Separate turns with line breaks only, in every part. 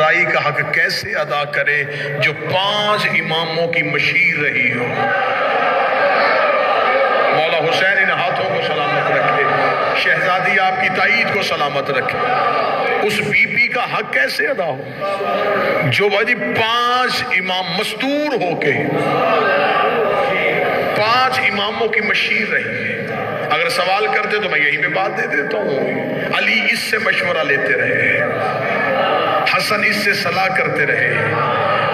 دائی کا حق کیسے ادا کرے جو 5 اماموں کی مشیر رہی ہو؟ مولا حسین ان ہاتھوں کو سلامت رکھے، شہزادی آپ کی تائید کو سلامت رکھے۔ اس بی بی کا حق کیسے ادا ہو جو بھائی 5 امام مستور ہو کے 5 اماموں کی مشیر رہی ہے؟ اگر سوال کرتے تو میں یہیں پہ بات دے دیتا ہوں، علی اس سے مشورہ لیتے رہے، حسن اس سے صلاح کرتے رہے،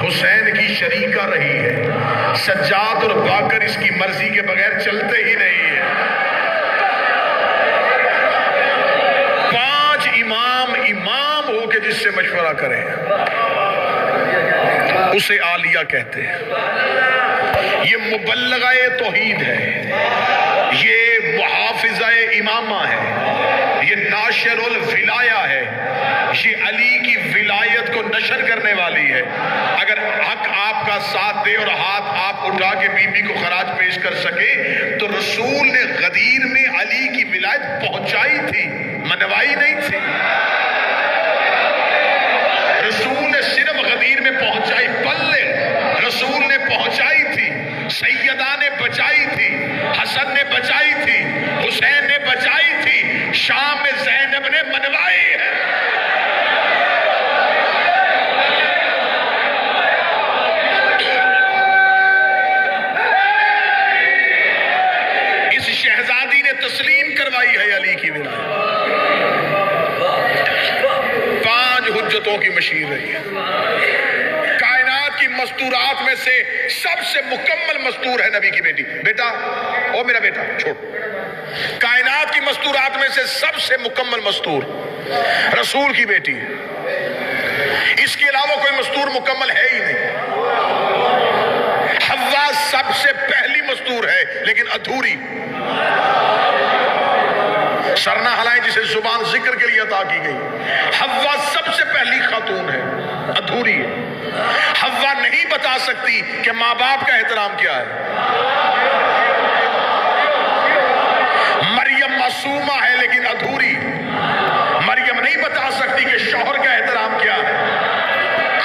حسین کی شریکہ رہی ہے، سجاد اور باقر اس کی مرضی کے بغیر چلتے ہی نہیں ہیں۔ 5 امام ہو کے جس سے مشورہ کریں اسے عالیہ کہتے ہیں۔ یہ مبلغہ توحید ہے، یہ محافظہ امامہ ہے، یہ ناشر الولایہ ہے، یہ علی کی ولایت کو نشر کرنے والی ہے۔ اگر حق آپ کا ساتھ دے اور ہاتھ آپ اٹھا کے بی بی کو خراج پیش کر سکے تو رسول نے غدیر میں علی کی ولایت پہنچائی تھی، منوائی نہیں تھی۔ رسول نے صرف غدیر میں پہنچائی، بلغ رسول نے پہنچائی تھی، سیدہ نے بچائی تھی، حسن نے بچائی تھی، حسین نے بچائی تھی، شام میں زینب نے منوائی ہے۔ اس شہزادی نے تسلیم کروائی ہے علی کی ولایت۔ 5 حجتوں کی مشیر رہی ہے۔ کائنات کی مستورات میں سے سب سے مکمل مستور ہے نبی کی بیٹی۔ بیٹا، او میرا بیٹا چھوڑ، کائنات کی مستورات میں سے سب سے مکمل مستور رسول کی بیٹی ہے۔ اس کے علاوہ کوئی مستور مکمل ہے ہی نہیں۔ حوا سب سے پہلی مستور ہے لیکن ادھوری۔ سرنا ہلائیں جسے زبان ذکر کے لیے عطا کی گئی۔ حوا سب سے پہلی خاتون ہے، ادھوری ہے۔ حوا نہیں بتا سکتی کہ ماں باپ کا احترام کیا ہے۔ مریم معصومہ ہے لیکن ادھوری۔ مریم نہیں بتا سکتی کہ شوہر کا احترام کیا ہے۔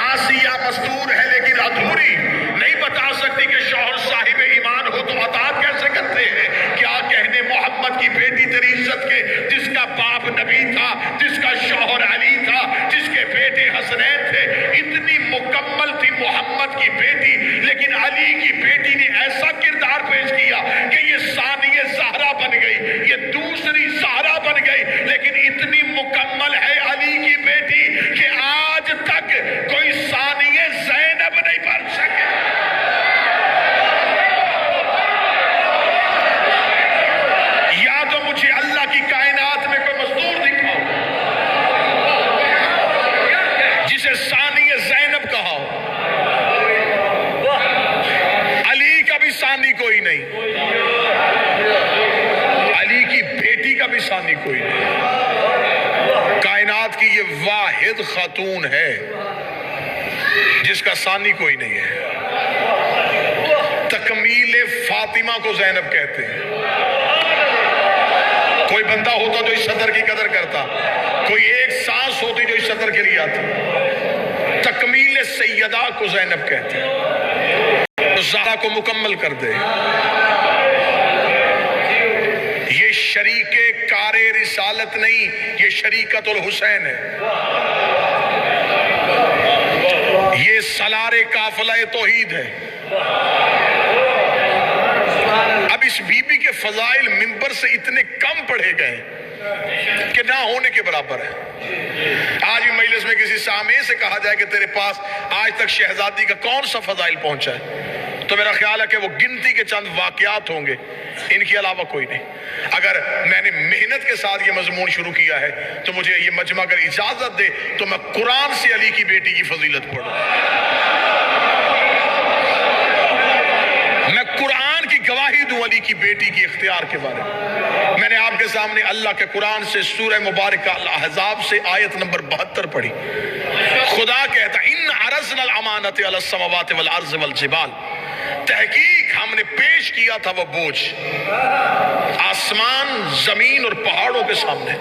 آسیہ مستور ہے لیکن ادھوری، نہیں بتا سکتی کہ شوہر صاحب ایمان ہو تو اطاعت کیسے کرتے ہیں۔ کیا کہنے محمد کی بیٹی تیری عزت کے، جس کا باپ نبی تھا، جس کا شوہر علی تھا، جس کے بیٹے حسنین تھے۔ اتنی مکمل تھی محمد کی بیٹی، لیکن علی کی بیٹی نے ایسا کردار پیش کیا کہ یہ ثانی زہرا بن گئی، یہ دوسری زہرا بن گئی، لیکن اتنی مکمل ہے علی کی بیٹی کہ آج تک کوئی ثانی زینب نہیں بن سکے۔ یا تو مجھے اللہ کی کائنات میں کوئی مستور دکھاؤ جسے ثانی زینب کہا ہو۔ علی کا بھی ثانی کوئی نہیں، علی کی بیٹی کا بھی ثانی کوئی نہیں۔ کائنات کی یہ واحد خاتون ہے جس کا ثانی کوئی نہیں ہے۔ تکمیل فاطمہ کو زینب کہتے ہیں۔ کوئی بندہ ہوتا جو اس صدر کی قدر کرتا، کوئی ایک سانس ہوتی جو اس صدر کے لیے آتی۔ تکمیل سیدہ کو زینب کہتے ہیں، زہرا کو مکمل کر دے۔ یہ شریک کار رسالت نہیں، یہ شریکت الحسین ہے، یہ سالار قافلہ توحید ہے۔ اب اس بی بی کے فضائل منبر سے اتنے کم پڑھے گئے کہ نہ ہونے کے برابر ہے۔ آج بھی مجلس میں کسی سامع سے کہا جائے کہ تیرے پاس آج تک شہزادی کا کون سا فضائل پہنچا ہے، تو میرا خیال ہے کہ وہ گنتی کے چند واقعات ہوں گے، ان کے علاوہ کوئی نہیں۔ اگر میں نے محنت کے ساتھ یہ مضمون شروع کیا ہے تو مجھے یہ مجمع اگر اجازت دے تو میں قرآن سے علی کی بیٹی کی فضیلت پڑھوں، میں قرآن کی گواہی دوں علی کی بیٹی کی اختیار کے بارے میں۔ میں نے آپ کے سامنے اللہ کے قرآن سے سورہ مبارکہ الاحزاب سے آیت نمبر 72 پڑھی۔ خدا کہتا ان عرضنا الامانۃ علی السماوات والارض والجبال، تحقیق ہم نے پیش کیا تھا وہ بوجھ آسمان، زمین اور پہاڑوں کے سامنے،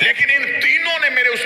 لیکن ان تینوں نے میرے اس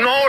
9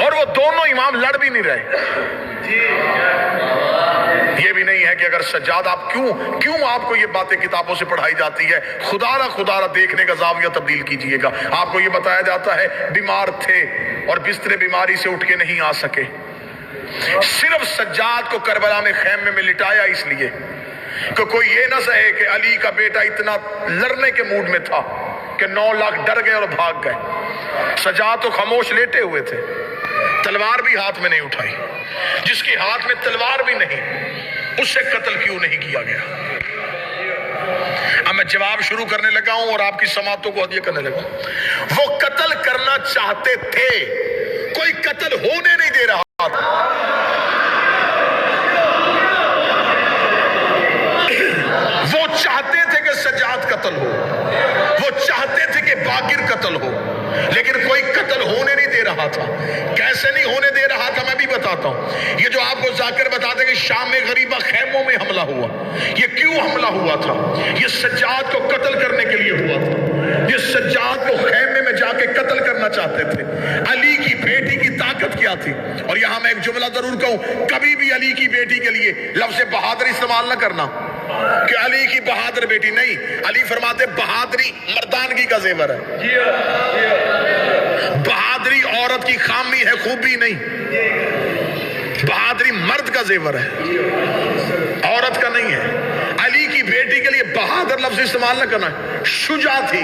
اور وہ دونوں امام لڑ بھی نہیں رہے. یہ بھی نہیں ہے کہ اگر سجاد آپ کیوں آپ کو یہ باتیں کتابوں سے پڑھائی جاتی ہے, خدا را دیکھنے کا زاویہ تبدیل کیجئے گا. آپ کو یہ بتایا جاتا ہے بیمار تھے اور بستر بیماری سے اٹھ کے نہیں آ سکے. صرف سجاد کو کربلا میں خیمے میں لٹایا اس لیے کہ کوئی یہ نہ سہے کہ علی کا بیٹا اتنا لڑنے کے موڈ میں تھا کہ 9 لاکھ ڈر گئے اور بھاگ گئے. سجاد تو خاموش لیٹے ہوئے تھے, تلوار بھی ہاتھ میں نہیں اٹھائی. جس کے ہاتھ میں تلوار بھی نہیں, اس سے قتل کیوں نہیں کیا گیا؟ اب میں جواب شروع کرنے لگا ہوں اور آپ کی سماعتوں کو ہدیہ کرنے لگا ہوں. وہ قتل کرنا چاہتے تھے, کوئی قتل ہونے نہیں دے رہا تھا. وہ چاہتے تھے کہ سجاد قتل ہو, وہ چاہتے تھے کہ باقر قتل ہو, لیکن کوئی قتل ہونے نہیں دے رہا تھا. کیسے نہیں ہونے دے رہا تھا میں بھی بتاتا ہوں. یہ جو آپ کو ذاکر بتاتے کہ شام میں غریبہ خیموں میں حملہ ہوا, یہ کیوں حملہ ہوا تھا؟ یہ سجاد کو قتل کرنے کے لیے ہوا تھا. یہ سجاد کو خیمے میں جا کے قتل کرنا چاہتے تھے. علی کی بیٹی کی طاقت کیا تھی؟ اور یہاں میں ایک جملہ ضرور کہوں, کبھی بھی علی کی بیٹی کے لیے لفظ بہادر استعمال نہ کرنا کہ علی کی بہادر بیٹی. نہیں, علی فرماتے بہادری مردانگی کا زیور ہے. بہادری عورت کی خامی ہے, خوبی نہیں. بہادری مرد کا زیور ہے, عورت کا نہیں ہے. علی کی بیٹی کے لیے بہادر لفظ استعمال نہ کرنا, شجاع تھی.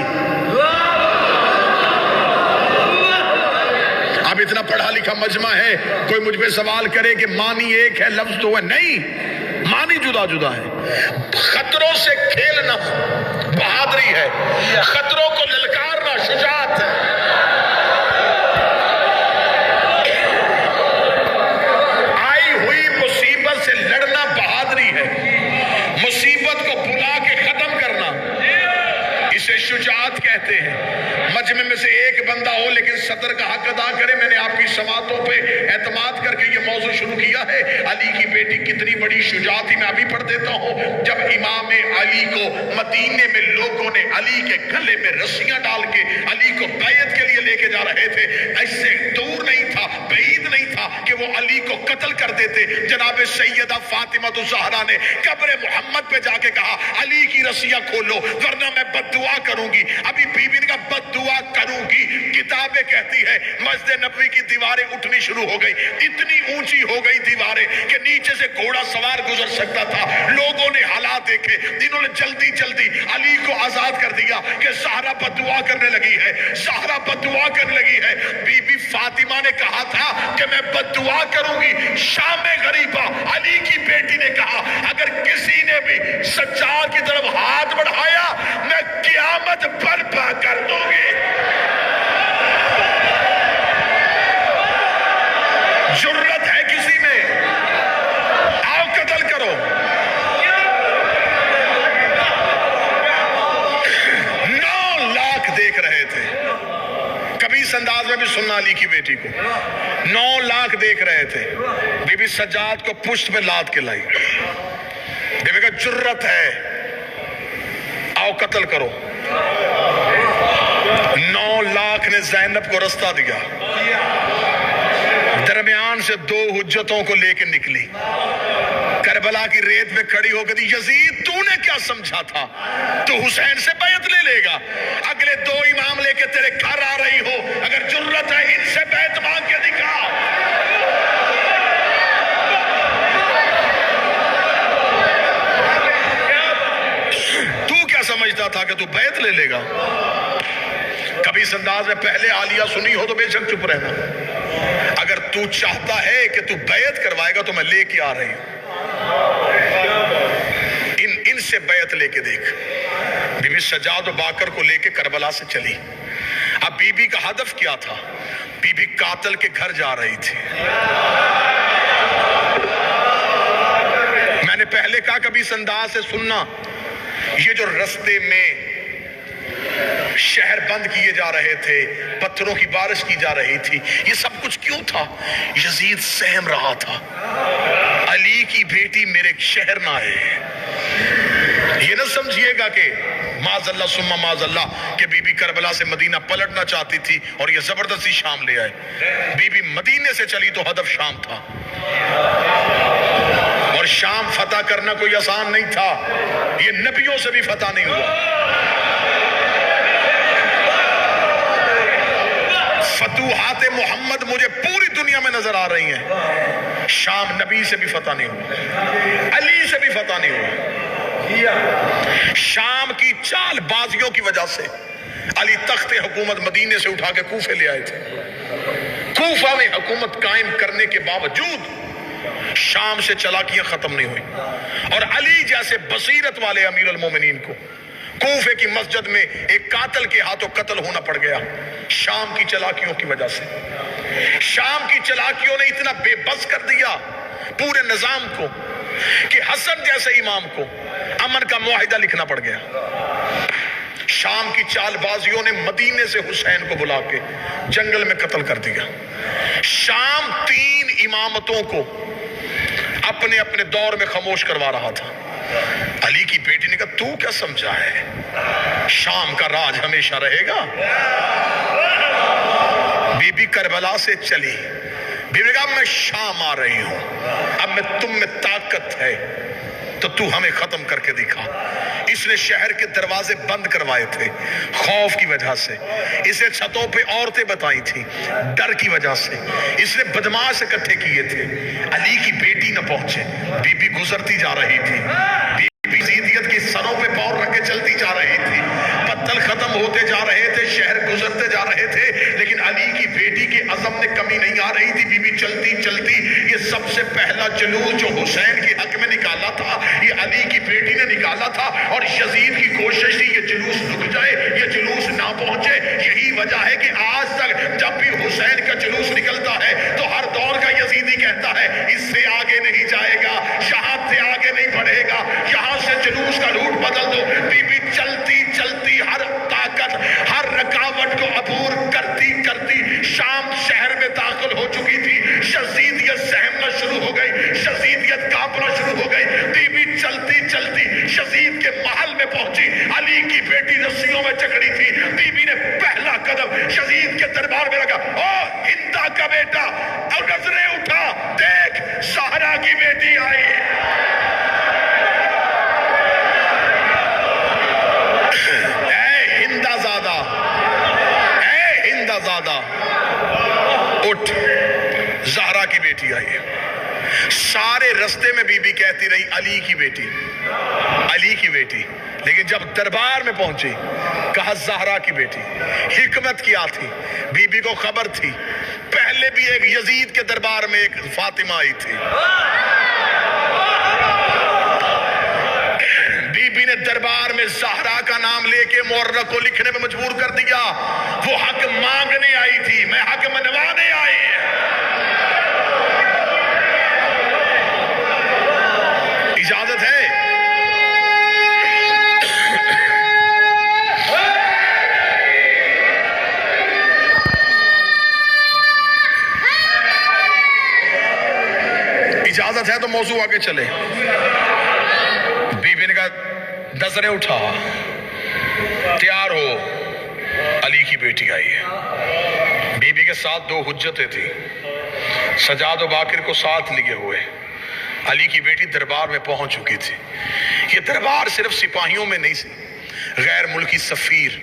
اب اتنا پڑھا لکھا مجمع ہے, کوئی مجھ پہ سوال کرے کہ معنی ایک ہے لفظ تو ہے, نہیں, معنی جدا جدا ہے. خطروں سے کھیلنا بہادری ہے, خطروں کو للکارنا شجاعت ہے. آئی ہوئی مصیبت سے لڑنا بہادری ہے, مصیبت کو بلا کے ختم کرنا اسے شجاعت کہتے ہیں. مجمع میں سے ایک بندہ ہو لیکن صدر کا حق ادا کرے. میں نے آپ کی سماعتوں پہ اعتماد کر کے یہ موضوع شروع کیا ہے. علی کی بیٹی کتنی بڑی شجاع تھی, میں ابھی پڑھ دیتا ہوں. جب امام علی کو مدینے میں لوگوں نے علی کے گلے میں رسیاں ڈال کے علی کو بیعت کے لیے لے کے جا رہے تھے, اس سے دور نہیں تھا, بعید نہیں تھا کہ وہ علی کو قتل کر دیتے. جناب سیدہ فاطمہ الزہرا نے قبر محمد پہ جا کے کہا علی کی رسیاں کھولو ورنہ میں بد دعا کروں گی. ابھی بیوی نے کہا بد دعا کروں گی. کتابیں کہتی ہے مسجد نبوی کی دیواریں اٹھنی شروع ہو گئی, اتنی اونچی ہو گئی دیواریں کہ نیچے سے گھوڑا سوار گزر سکتا تھا. لوگوں نے حالات دیکھے, انہوں نے جلدی جلدی علی کو آزاد کر دیا کہ زہرا بد دعا کرنے لگی ہے, زہرا بد دعا کرنے لگی ہے. بی بی فاطمہ نے کہا تھا کہ میں بد دعا کروں گی. شام غریبہ علی کی بیٹی نے کہا اگر کسی نے بھی سجاد کی طرف ہاتھ بڑھایا میں قیامت برپا کر دوں گی. جرت ہے کسی میں, آؤ قتل کرو. 9 لاکھ دیکھ رہے تھے, کبھی اس انداز میں بھی سننا علی کی بیٹی کو. 9 لاکھ دیکھ رہے تھے. بی بی سجاد کو پشت پہ لاد کے لائی. بی بی کا جرت ہے, آؤ قتل کرو. 9 لاکھ نے زینب کو رستہ دیا, درمیان سے 2 حجتوں کو لے کے نکلی. کربلا کی ریت میں کھڑی ہو گئی, یزید تو نے کیا سمجھا تھا تو حسین سے بیعت لے لے گا؟ اگلے 2 امام لے کے تیرے گھر آ رہی ہو, اگر جرت ہے ان سے بیعت مانگ کے دکھا. تو کیا سمجھتا تھا کہ تو بیعت لے لے گا؟ کبھی اس انداز میں پہلے عالیہ سنی ہو تو بے شک چپ رہنا. اگر تو چاہتا ہے کہ تو بیعت کروائے گا تو میں لے کے آ رہی ہوں. ان سے بیعت لے کے دیکھ. بی بی سجاد و باکر کو لے کے کربلا سے چلی. اب بی بی کا ہدف کیا تھا؟ بی بی قاتل کے گھر جا رہی تھی. میں نے پہلے کہا کبھی اس انداز سے سننا. یہ جو رستے میں شہر بند کیے جا رہے تھے, پتھروں کی بارش کی جا رہی تھی, یہ سب کچھ کیوں تھا؟ یزید سہم رہا تھا علی کی بیٹی میرے شہر نہ آئے. یہ نہ سمجھیے گا کہ معاذ اللہ ثم معاذ اللہ کہ بی بی کربلا سے مدینہ پلٹنا چاہتی تھی اور یہ زبردستی شام لے آئے. بی بی مدینے سے چلی تو ہدف شام تھا، اور شام فتح کرنا کوئی آسان نہیں تھا. یہ نبیوں سے بھی فتح نہیں ہوا. فتوحات محمد مجھے پوری دنیا میں نظر آ رہی ہیں، شام نبی سے بھی فتح نہیں ہوا، علی سے بھی فتح نہیں ہوا. شام کی چال بازیوں کی وجہ سے علی تخت حکومت مدینے سے اٹھا کے کوفے لے آئے تھے. کوفہ میں حکومت قائم کرنے کے باوجود شام سے چالاکیاں ختم نہیں ہوئی، اور علی جیسے بصیرت والے امیر المومنین کو کوفے کی مسجد میں ایک قاتل کے ہاتھوں قتل ہونا پڑ گیا شام کی چالاکیوں کی وجہ سے. شام کی چالاکیوں نے اتنا بے بس کر دیا پورے نظام کو کہ حسن جیسے امام کو امن کا معاہدہ لکھنا پڑ گیا. شام کی چال بازیوں نے مدینے سے حسین کو بلا کے جنگل میں قتل کر دیا. شام 3 امامتوں کو اپنے اپنے دور میں خاموش کروا رہا تھا. علی کی بیٹی نے کہا تو کیا سمجھا ہے شام کا راج ہمیشہ رہے گا. بی بی کربلا سے چلی، بی بی نے کہا میں شام آ رہی ہوں، اب میں تم میں طاقت ہے تو تو ہمیں ختم کر کے دکھا. اس نے شہر کے دروازے بند کروائے تھے خوف کی وجہ سے. اسے چھتوں پہ عورتیں بتائی تھی ڈر کی وجہ سے. اس نے بدماش اکٹھے کیے تھے. علی کی بیٹی نہ پہنچے. بی بی گزرتی جا رہی تھی، بی بی زیدیت کی سروں پہ پاؤں رکھ کے چلتی جا رہی تھی. پتل ختم ہوتے جا رہے تھے، شہر گزرتے جا رہے تھے، لیکن علی کی بیٹی کے عزم میں کمی نہیں آ رہی تھی. بی بی چلتی چلتی یہ سب سے پہلا جلوس جو حسین کے حق میں نکالا تھا یہ علی کی بیٹی نے نکالا تھا. اور یزید کی کوشش تھی یہ جلوس رک جائے، یہ جلوس نہ پہنچے. یہی وجہ ہے کہ آج تک جب بھی حسین کا جلوس نکلتا ہے تو ہر دور کا یزیدی کہتا ہے اس سے آگے نہیں جائے گا، یہاں سے آگے نہیں بڑھے گا، یہاں سے جلوس کا روٹ بدل دو. بی بی چلتی چلتی ہر طاقت ہر رکاوٹ کو عبور کرتی کرتی شام شہر میں داخل ہو چکی تھی. یزیدیت سہمنا شروع ہو گئی، یزیدیت کانپنا شروع ہو گئی. بی بی چلتی چلتی یزید کے محل میں پہنچی. علی کی بیٹی رسیوں میں جکڑی تھی. بی بی نے پہلا قدم یزید کے دربار میں رکھا. او ہندا کا بیٹا، اور نظریں اٹھا، دیکھ زہرا کی بیٹی آئی. اے ہندا زادہ، اے ہندا زادہ اٹھ، زہرا کی بیٹی آئی. سارے رستے میں بی بی کہتی رہی علی کی بیٹی، علی کی بیٹی. لیکن جب دربار میں پہنچی کہا زہرا کی بیٹی. حکمت کیا تھی؟ بی بی کو خبر تھی پہلے بھی ایک یزید کے دربار میں ایک فاطمہ آئی تھی. بی بی نے دربار میں زہرا کا نام لے کے مورخ کو لکھنے میں مجبور کر دیا وہ حق مانگنے آئی تھی، میں حق منوانے آئی. اجازت ہے؟ اجازت ہے تو موضوع آگے چلے. بی بی نے کہا نظریں اٹھا، تیار ہو، علی کی بیٹی آئی ہے. بی بی کے ساتھ 2 حجتیں تھیں، سجاد و باقر کو ساتھ لیے ہوئے. علی کی بیٹی دربار میں پہنچ چکی تھی. یہ دربار صرف سپاہیوں میں نہیں سی، غیر ملکی سفیر،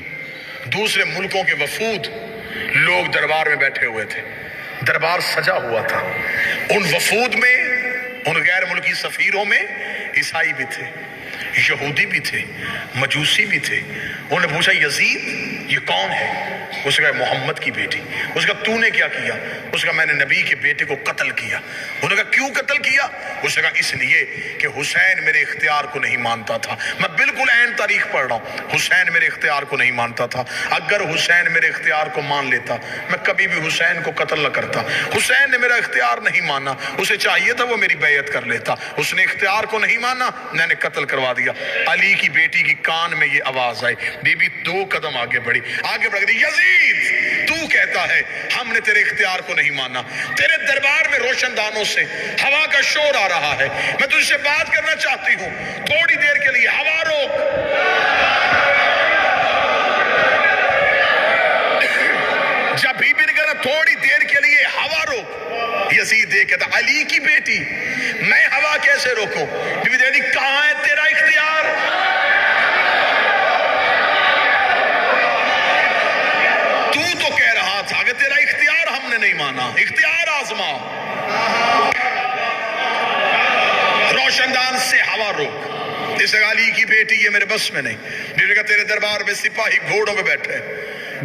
دوسرے ملکوں کے وفود لوگ دربار میں بیٹھے ہوئے تھے. دربار سجا ہوا تھا. ان وفود میں، ان غیر ملکی سفیروں میں عیسائی بھی تھے، یہودی بھی تھے، مجوسی بھی تھے. انہوں نے پوچھا یزید یہ کون ہے؟ اس نے کہا محمد کی بیٹی. اس نے کہا تو نے کیا کیا؟ اس نے کہا میں نے نبی کے بیٹے کو قتل کیا. انہوں نے کہا کیوں قتل کیا؟ اس نے کہا اس لیے کہ حسین میرے اختیار کو نہیں مانتا تھا. میں بالکل عین تاریخ پڑھ رہا ہوں. حسین میرے اختیار کو نہیں مانتا تھا. اگر حسین میرے اختیار کو مان لیتا میں کبھی بھی حسین کو قتل نہ کرتا. حسین نے میرا اختیار نہیں مانا، اسے چاہیے تھا وہ میری بیعت کر لیتا. اس نے اختیار کو نہیں مانا، میں نے قتل کروا دیا. علی کی بیٹی کی کان میں یہ آواز آئی. بی بی 2 قدم آگے بڑھی، آگے بڑھ گئی. یزید تو کہتا ہے ہم نے تیرے اختیار کو نہیں مانا. تیرے دربار میں روشن دانوں سے ہوا کا شور آ رہا ہے. میں تجھ سے بات کرنا چاہتی ہوں، تھوڑی دیر کے لیے ہوا روک. یزید یہ کہتا علی کی بیٹی میں ہوا کیسے روکوں؟ بی بی زینب کہاں ہے تیرا اختیار؟ تو کہہ رہا تھا کہ تیرا اختیار ہم نے نہیں مانا، اختیار آزما، روشندان سے ہوا روک۔ اس علی کی بیٹی یہ میرے بس میں نہیں۔ بی بی کہا تیرے دربار میں سپاہی گھوڑوں پہ بیٹھے،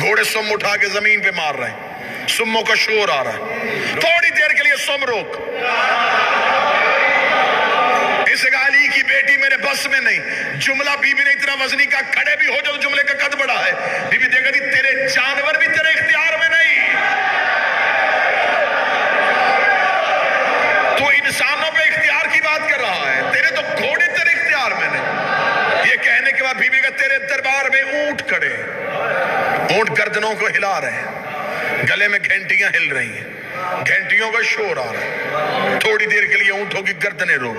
گھوڑے سم اٹھا کے زمین پہ مار رہے ہیں، سموں کا شور آ رہا ہے، تھوڑی دیر کے لیے سم روک۔ اس علی کی بیٹی میرے بس میں نہیں۔ جملہ بی بی نے اتنا وزنی کا کھڑے بھی ہو جو جملے کا قد بڑا ہے۔ بی بی دیکھا دی تیرے جانور بھی تیرے اختیار میں نہیں، تو انسانوں پہ اختیار کی بات کر رہا ہے، تیرے تو گھوڑے تیرے اختیار میں نہیں۔ یہ کہنے کے بعد بی بی کا تیرے دربار میں اونٹ کھڑے، اونٹ گردنوں کو ہلا رہے ہیں، گلے میں گھنٹیاں ہل رہی ہیں، گھنٹیوں کا شور آ رہا ہے، تھوڑی دیر کے لیے اونٹوں کی گردنیں روک۔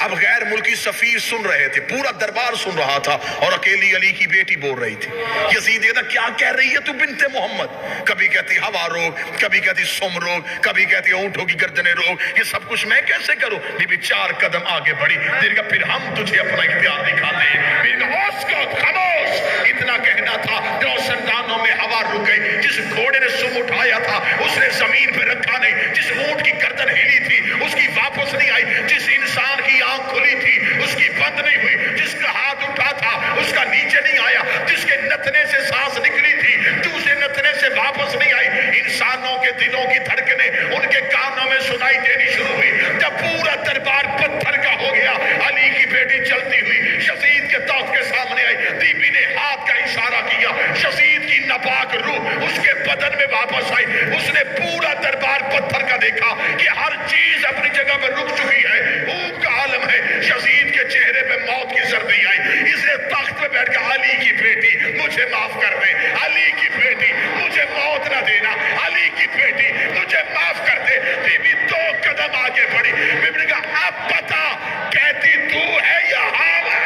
اب غیر ملکی سفیر سن رہے تھے، پورا دربار سن رہا تھا، اور اکیلی علی کی بیٹی بول رہی تھی۔ یزید کہتا کیا کہہ رہی ہے تو بنت محمد؟ کبھی کہتی ہوا روک، کبھی کہتی سم روک، کبھی کہتی اونٹوں کی گردنیں روک، یہ سب کچھ میں کیسے کروں؟ بی بی 4 قدم آگے بڑھی، دیر کا پھر ہم تجھے اپنا اختیار دکھاتے ہیں۔ بی بی کہا اسکت خاموش، اتنا کہنا تھا روشندانوں میں ہوا رک گئی۔ جس گھوڑے نے سم اٹھایا تھا اس نے زمین پہ رکھا نہیں، جس اونٹ کی گردن ہلی تھی اس کی واپس نہیں آئی، جس انسان کی آنکھ کھلی تھی اس کی بند نہیں ہوئی، جس کا ہاتھ اٹھا تھا اس کا نیچے نہیں آیا، جس کے نتنے سے سانس نکلی تھی دوسرے نتنے سے واپس نہیں آئی۔ انسانوں کے دلوں کی دھڑکنیں ان کے کانوں میں سنائی دینی شروع ہوئی۔ جب پورا دربار پتھر کا ہو گیا، علی کی بیٹی چلتی ہوئی یزید کے تخت کے سامنے آئی، بی بی نے ہاتھ کا اشارہ کیا، یزید کی ناپاک روح اس کے بدن میں واپس آئی۔ اس نے پورا دربار پتھر کا دیکھا کہ ہر چیز اپنی جگہ پر رک چکی ہے، اونگ کا عالم ہے۔ یزید کے چہرے پہ موت کی سردی آئی، اس نے تخت پہ بیٹھ کر علی کی بیٹی مجھے معاف کر دے، علی کی بیٹی مجھے موت نہ دینا، علی کی بیٹی مجھے معاف کر دے۔ بی بی 2 قدم آگے بڑھی، بی بی نے کہا اب بتا کہتی تو ہے یا ہم ہے؟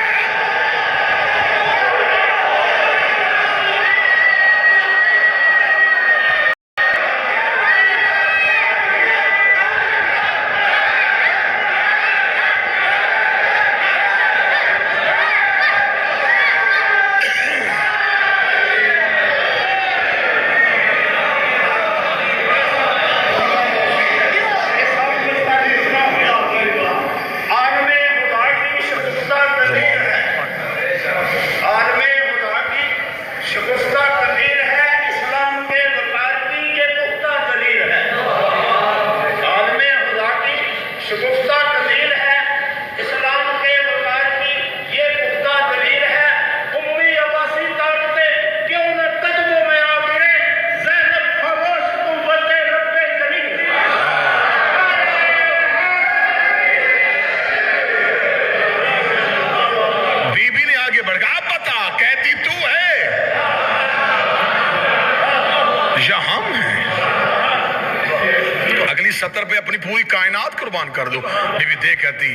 سطر پہ اپنی پوری کائنات قربان کر دو۔ بی بی دے کہتی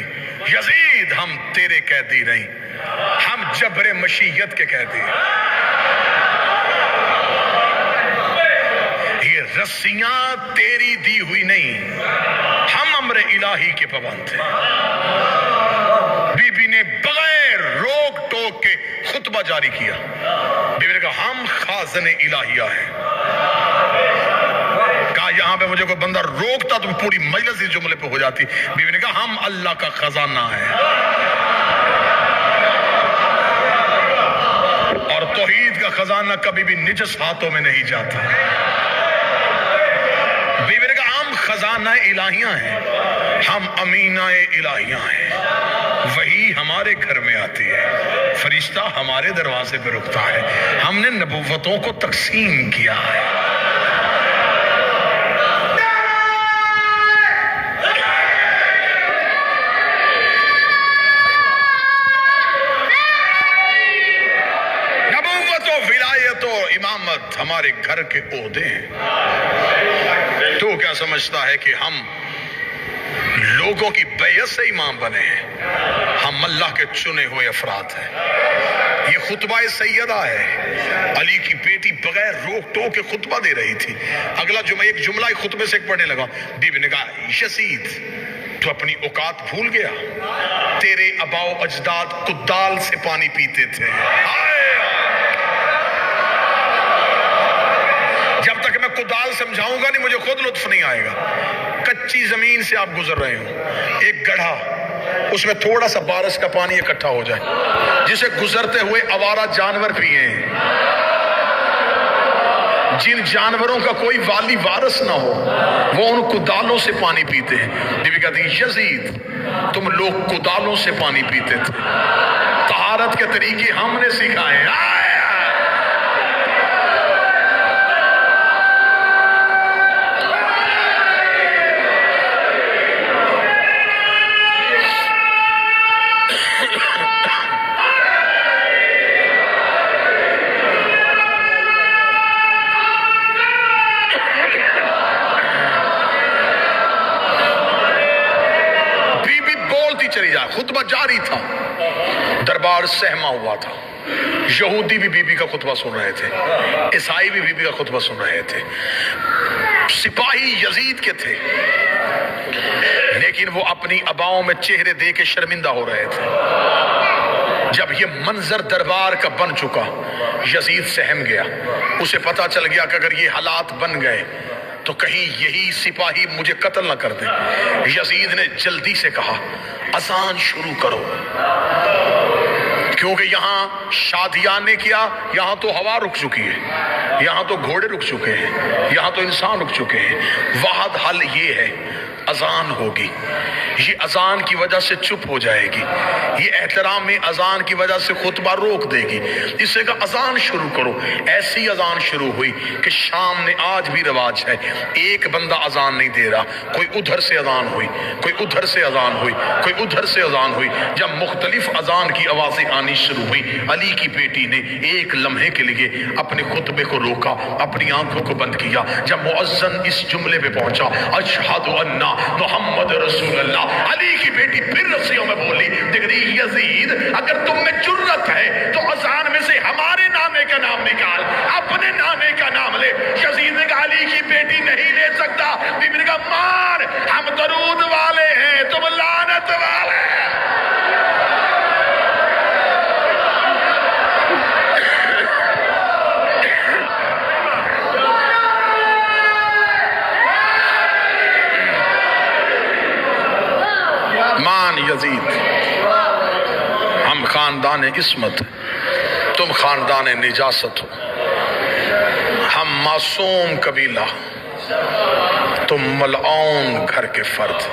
یزید ہم تیرے قیدی نہیں، ہم جبر مشیت کے قیدی ہیں، یہ رسیاں تیری دی ہوئی نہیں، ہم امر الہی کے پابند ہیں۔ بی بی نے بغیر روک ٹوک کے خطبہ جاری کیا۔ بی بی نے کہا ہم خازن الہیہ ہیں۔ کہا یہاں پہ مجھے کوئی بندہ روکتا تو پوری مجلس اس جملے پہ ہو جاتی۔ بی بی نے کہا ہم اللہ کا خزانہ ہے، اور توحید کا خزانہ کبھی بھی نجس ہاتھوں میں نہیں جاتا۔ بی بی نے کہا ہم خزانہ الہیہ ہیں، ہم امینہ الہیہ ہیں، وہی ہمارے گھر میں آتی ہے، فرشتہ ہمارے دروازے پہ رکتا ہے، ہم نے نبوتوں کو تقسیم کیا ہے۔ امامت ہمارے گھر کے عہدے ہیں۔ تو کیا سمجھتا ہے کہ ہم لوگوں کی بیعت سے امام بنے ہیں؟ ہم اللہ کے چنے ہوئے افراد ہیں۔ یہ خطبہ سیدہ ہے، علی کی بیٹی بغیر روک ٹوک کے خطبہ دے رہی تھی۔ اگلا جمعہ ایک جملہ ایک خطبے سے ایک پڑھنے لگا، بی بی نے کہا یزید تو اپنی اوقات بھول گیا، تیرے آباء و اجداد کدال سے پانی پیتے تھے۔ جب تک میں کدال سمجھاؤں گا نہیں مجھے خود لطف نہیں آئے گا۔ کچی زمین سے آپ گزر رہے ہوں، ایک گڑھا، اس میں تھوڑا سا بارش کا پانی اکٹھا ہو جائے، جسے گزرتے ہوئے آوارہ جانور پیئیں، جن جانوروں کا کوئی والی وارث نہ ہو، وہ ان کدالوں سے پانی پیتے ہیں۔ بی بی کہتی یزید تم لوگ کدالوں سے پانی پیتے تھے، طہارت کے طریقے ہم نے سکھائے۔ خطبہ جاری تھا، دربار سہما ہوا تھا، یہودی بھی بی بی کا خطبہ سن رہے تھے، عیسائی بھی بی بی کا خطبہ سن رہے تھے، سپاہی یزید کے تھے، لیکن وہ اپنی اباؤں میں چہرے دے کے شرمندہ ہو رہے تھے۔ جب یہ منظر دربار کا بن چکا، یزید سہم گیا، اسے پتا چل گیا کہ اگر یہ حالات بن گئے تو کہیں یہی سپاہی مجھے قتل نہ کر دیں۔ یزید نے جلدی سے کہا اذان شروع کرو، کیونکہ یہاں شادیان نے کیا، یہاں تو ہوا رک چکی ہے، یہاں تو گھوڑے رک چکے ہیں، یہاں تو انسان رک چکے ہیں، واحد حل یہ ہے اذان ہوگی۔ یہ اذان کی وجہ سے چپ ہو جائے گی، یہ احترام میں اذان کی وجہ سے خطبہ روک دے گی، اس سے کہا اذان شروع کرو۔ ایسی اذان شروع ہوئی کہ شام نے آج بھی رواج ہے، ایک بندہ اذان نہیں دے رہا، کوئی ادھر سے اذان ہوئی، کوئی ادھر سے اذان ہوئی، کوئی ادھر سے اذان ہوئی۔ جب مختلف اذان کی آوازیں آنی شروع ہوئی، علی کی بیٹی نے ایک لمحے کے لیے اپنے خطبے کو روکا، اپنی آنکھوں کو بند کیا۔ جب مؤذن اس جملے پہ پہنچا اشہد ان محمد رسول اللہ، علی کی بیٹی پھر رسیوں میں بولی، دیکھ رہی یزید اگر تم میں جرت ہے تو اذان میں سے ہمارے نامے کا نام نکال، اپنے نامے کا نام لے۔ یزید نے کہا علی کی بیٹی نہیں لے سکتا۔ بی بی نے کہا مار، ہم درود والے ہیں تم لعنت والے ہیں۔ مان یزید، ہم خاندان عصمت، تم خاندان نجاست ہو، ہم معصوم قبیلہ، تم ملعون گھر کے فرد۔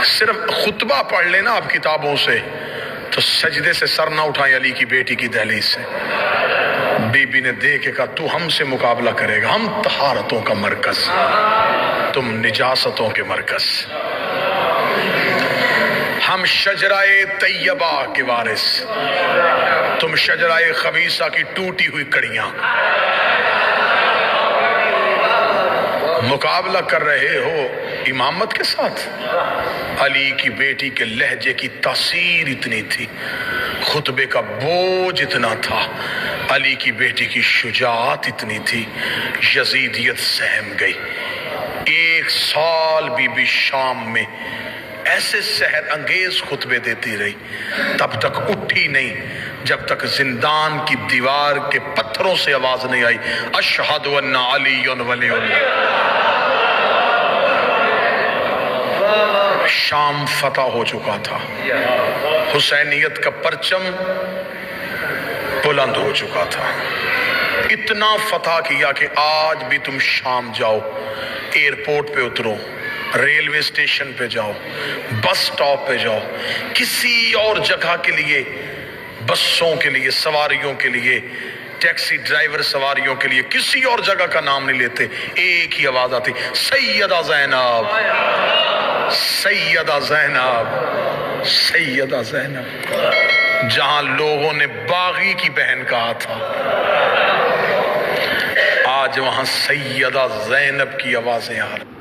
صرف خطبہ پڑھ لینا آپ کتابوں سے تو سجدے سے سر نہ اٹھائیں علی کی بیٹی کی دہلیز سے۔ بی بی نے دیکھ کے کہا تو ہم سے مقابلہ کرے گا، ہم طہارتوں کا مرکز، تم نجاستوں کے مرکز، ہم شجرہ طیبہ کے وارث، تم شجرہ خبیثہ کی ٹوٹی ہوئی کڑیاں۔ مقابلہ کر رہے ہو امامت کے ساتھ۔ علی کی بیٹی کے لہجے کی تاثیر اتنی تھی، خطبے کا بوجھ اتنا تھا، علی کی بیٹی کی شجاعت اتنی تھی، یزیدیت سہم گئی۔ 1 سال بی بی شام میں ایسے سحر انگیز خطبے دیتی رہی، تب تک اٹھی نہیں جب تک زندان کی دیوار کے پتھروں سے آواز نہیں آئی اشہد ان علی ولی اللہ۔ شام فتح ہو چکا تھا، حسینیت کا پرچم بلند ہو چکا تھا، اتنا فتح کیا کہ آج بھی تم شام جاؤ، ایئرپورٹ پہ اترو، ریلوے اسٹیشن پہ جاؤ، بس سٹاپ پہ جاؤ، کسی اور جگہ کے لیے، بسوں کے لیے، سواریوں کے لیے، ٹیکسی ڈرائیور سواریوں کے لیے کسی اور جگہ کا نام نہیں لیتے، ایک ہی آواز آتی سیدہ زینب، سیدہ زینب، سیدہ زینب۔ جہاں لوگوں نے باغی کی بہن کہا تھا، آج وہاں سیدہ زینب کی آوازیں آ رہی۔